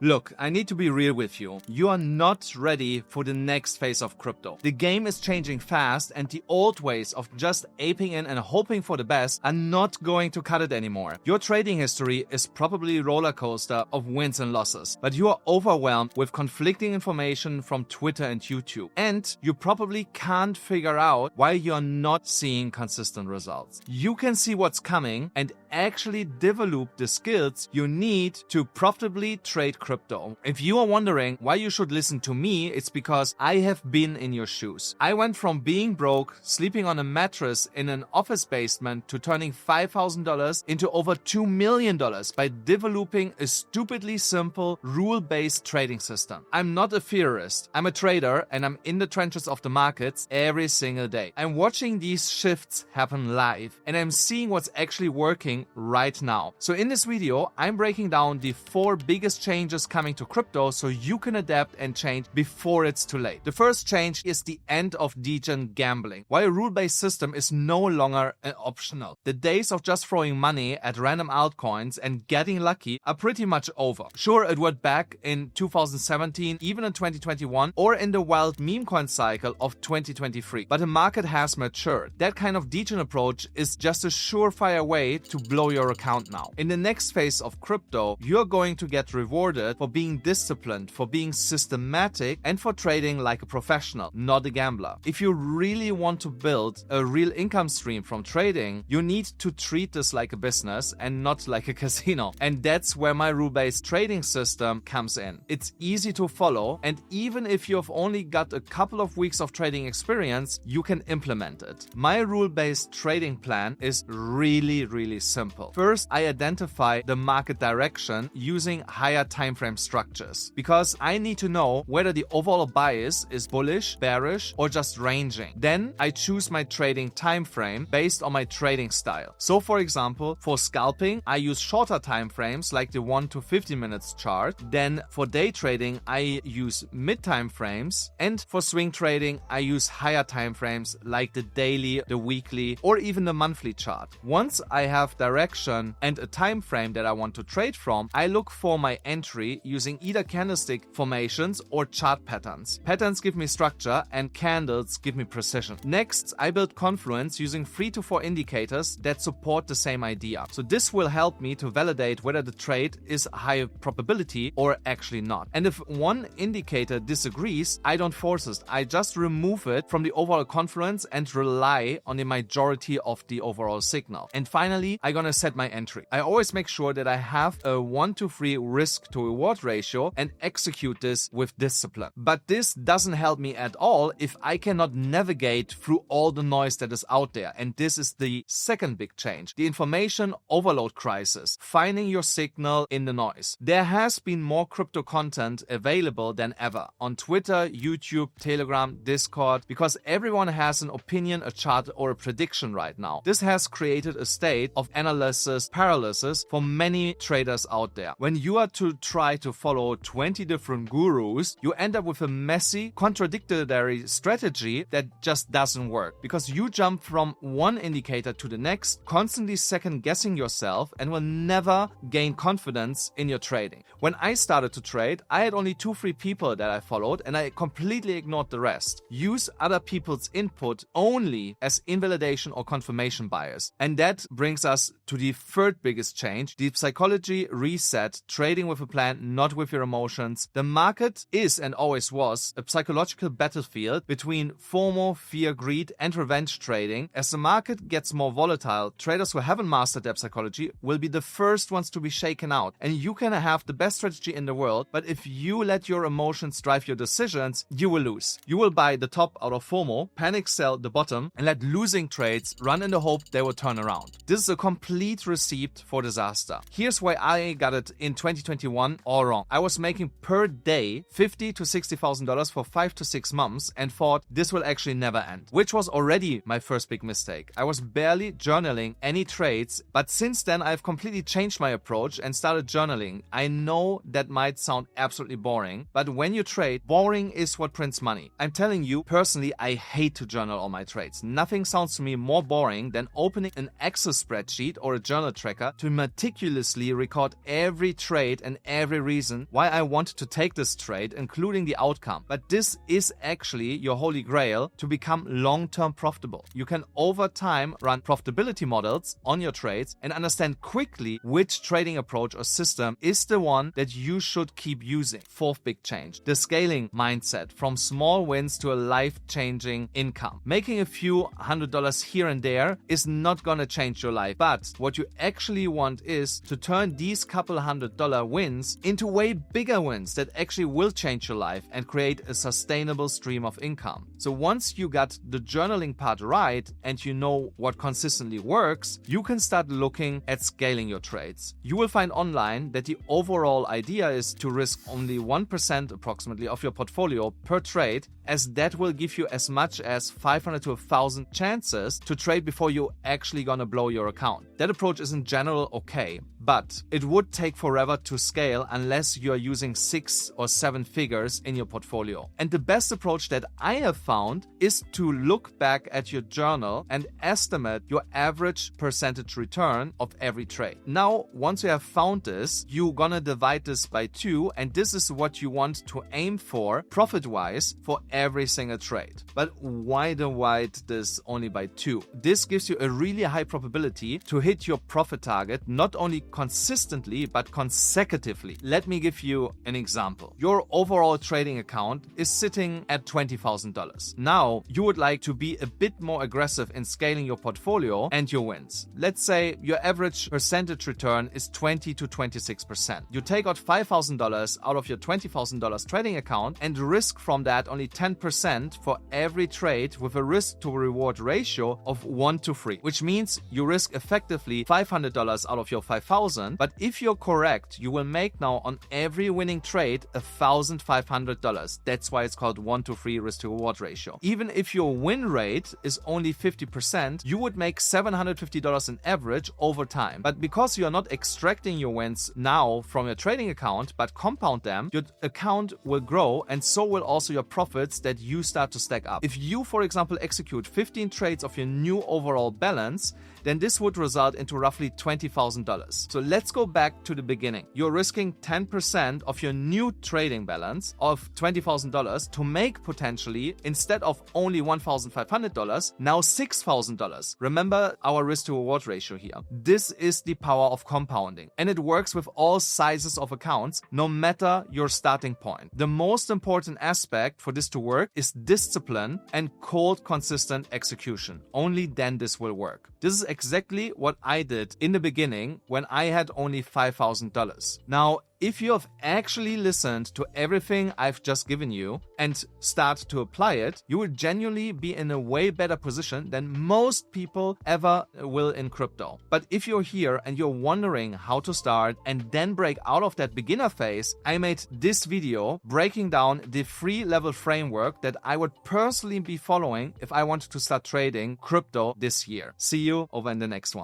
Look, I need to be real with you. You are not ready for the next phase of crypto. The game is changing fast and the old ways of just aping in and hoping for the best are not going to cut it anymore. Your trading history is probably a roller coaster of wins and losses, but you are overwhelmed with conflicting information from Twitter and YouTube. And you probably can't figure out why you're not seeing consistent results. You can see what's coming and actually develop the skills you need to profitably trade crypto. If you are wondering why you should listen to me, it's because I have been in your shoes. I went from being broke, sleeping on a mattress in an office basement, to turning $5,000 into over $2 million by developing a stupidly simple, rule-based trading system. I'm not a theorist. I'm a trader and I'm in the trenches of the markets every single day. I'm watching these shifts happen live and I'm seeing what's actually working right now. So in this video, I'm breaking down the 4 biggest changes coming to crypto so you can adapt and change before it's too late. The first change is the end of degen gambling. While a rule-based system is no longer optional, the days of just throwing money at random altcoins and getting lucky are pretty much over. Sure, it worked back in 2017, even in 2021, or in the wild meme coin cycle of 2023, but the market has matured. That kind of degen approach is just a surefire way to blow your account now. In the next phase of crypto, you're going to get rewarded for being disciplined, for being systematic, and for trading like a professional, not a gambler. If you really want to build a real income stream from trading, you need to treat this like a business and not like a casino. And that's where my rule-based trading system comes in. It's easy to follow, and even if you've only got a couple of weeks of trading experience, you can implement it. My rule-based trading plan is really simple. First, I identify the market direction using higher time frame structures, because I need to know whether the overall bias is bullish, bearish, or just ranging. Then I choose my trading time frame based on my trading style. So for example, for scalping, I use shorter time frames like the 1 to 50 minutes chart. Then for day trading, I use mid time frames, and for swing trading, I use higher time frames like the daily, the weekly, or even the monthly chart. Once I have direction and a time frame that I want to trade from, I look for my entry using either candlestick formations or chart patterns. Patterns give me structure and candles give me precision. Next, I build confluence using 3 to 4 indicators that support the same idea. So this will help me to validate whether the trade is high probability or actually not. And if one indicator disagrees, I don't force it. I just remove it from the overall confluence and rely on the majority of the overall signal. And finally, I'm gonna set my entry. I always make sure that I have a 1-to-3 risk to reward ratio and execute this with discipline. But this doesn't help me at all if I cannot navigate through all the noise that is out there. And this is the second big change, the information overload crisis, finding your signal in the noise. There has been more crypto content available than ever on Twitter, YouTube, Telegram, Discord, because everyone has an opinion, a chart, or a prediction right now. This has created a state of analysis paralysis for many traders out there. When you are to try to follow 20 different gurus, you end up with a messy, contradictory strategy that just doesn't work, because you jump from one indicator to the next, constantly second guessing yourself, and will never gain confidence in your trading. When I started to trade, I had only 2-3 people that I followed and I completely ignored the rest. Use other people's input only as invalidation or confirmation bias. And that brings us to the third biggest change, the psychology reset, trading with a plan, not with your emotions. The market is and always was a psychological battlefield between FOMO, fear, greed, and revenge trading. As the market gets more volatile, traders who haven't mastered their psychology will be the first ones to be shaken out. And you can have the best strategy in the world, but if you let your emotions drive your decisions, you will lose. You will buy the top out of FOMO, panic sell the bottom, and let losing trades run in the hope they will turn around. This is a complete recipe for disaster. Here's why I got it in 2021 all wrong. I was making per day $50,000 to $60,000 for 5 to 6 months and thought this will actually never end, which was already my first big mistake. I was barely journaling any trades, but since then I've completely changed my approach and started journaling. I know that might sound absolutely boring, but when you trade, boring is what prints money. I'm telling you, personally, I hate to journal all my trades. Nothing sounds to me more boring than opening an Excel spreadsheet or a journal tracker to meticulously record every trade and every every reason why I want to take this trade, including the outcome. But this is actually your holy grail to become long-term profitable. You can over time run profitability models on your trades and understand quickly which trading approach or system is the one that you should keep using. Fourth big change, the scaling mindset from small wins to a life-changing income. Making a few $100 here and there is not gonna change your life, but what you actually want is to turn these couple $100 wins into way bigger wins that actually will change your life and create a sustainable stream of income. So once you got the journaling part right and you know what consistently works, you can start looking at scaling your trades. You will find online that the overall idea is to risk only 1% approximately of your portfolio per trade, as that will give you as much as 500 to 1,000 chances to trade before you're actually gonna blow your account. That approach is in general okay, but it would take forever to scale unless you're using 6 or 7 figures in your portfolio. And the best approach that I have found is to look back at your journal and estimate your average percentage return of every trade. Now, once you have found this, you're gonna divide this by 2, and this is what you want to aim for profit-wise for every single trade. But why divide this only by 2? This gives you a really high probability to hit your profit target, not only consistently, but consecutively. Let me give you an example. Your overall trading account is sitting at $20,000. Now, you would like to be a bit more aggressive in scaling your portfolio and your wins. Let's say your average percentage return is 20 to 26%. You take out $5,000 out of your $20,000 trading account and risk from that only 10% for every trade with a risk to reward ratio of 1 to 3, which means you risk effectively $500 out of your $5,000, but if you're correct, you will make now on every winning trade $1,500. That's why it's called 1 to 3 risk to reward ratio. Even if your win rate is only 50%, you would make $750 in average over time. But because you are not extracting your wins now from your trading account, but compound them, your account will grow, and so will also your profits that you start to stack up. If you, for example, execute 15 trades of your new overall balance, then this would result into roughly $20,000. So let's go back to the beginning. You're risking 10% of your new trading balance of $20,000 to make potentially, instead of only $1,500, now $6,000. Remember our risk to reward ratio here. This is the power of compounding, and it works with all sizes of accounts, no matter your starting point. The most important aspect for this to work is discipline and cold, consistent execution. Only then this will work. This is exactly what I did in the beginning when I had only $5,000. Now, if you have actually listened to everything I've just given you and start to apply it, you will genuinely be in a way better position than most people ever will in crypto. But if you're here and you're wondering how to start and then break out of that beginner phase, I made this video breaking down the 3-level framework that I would personally be following if I wanted to start trading crypto this year. See you over in the next one.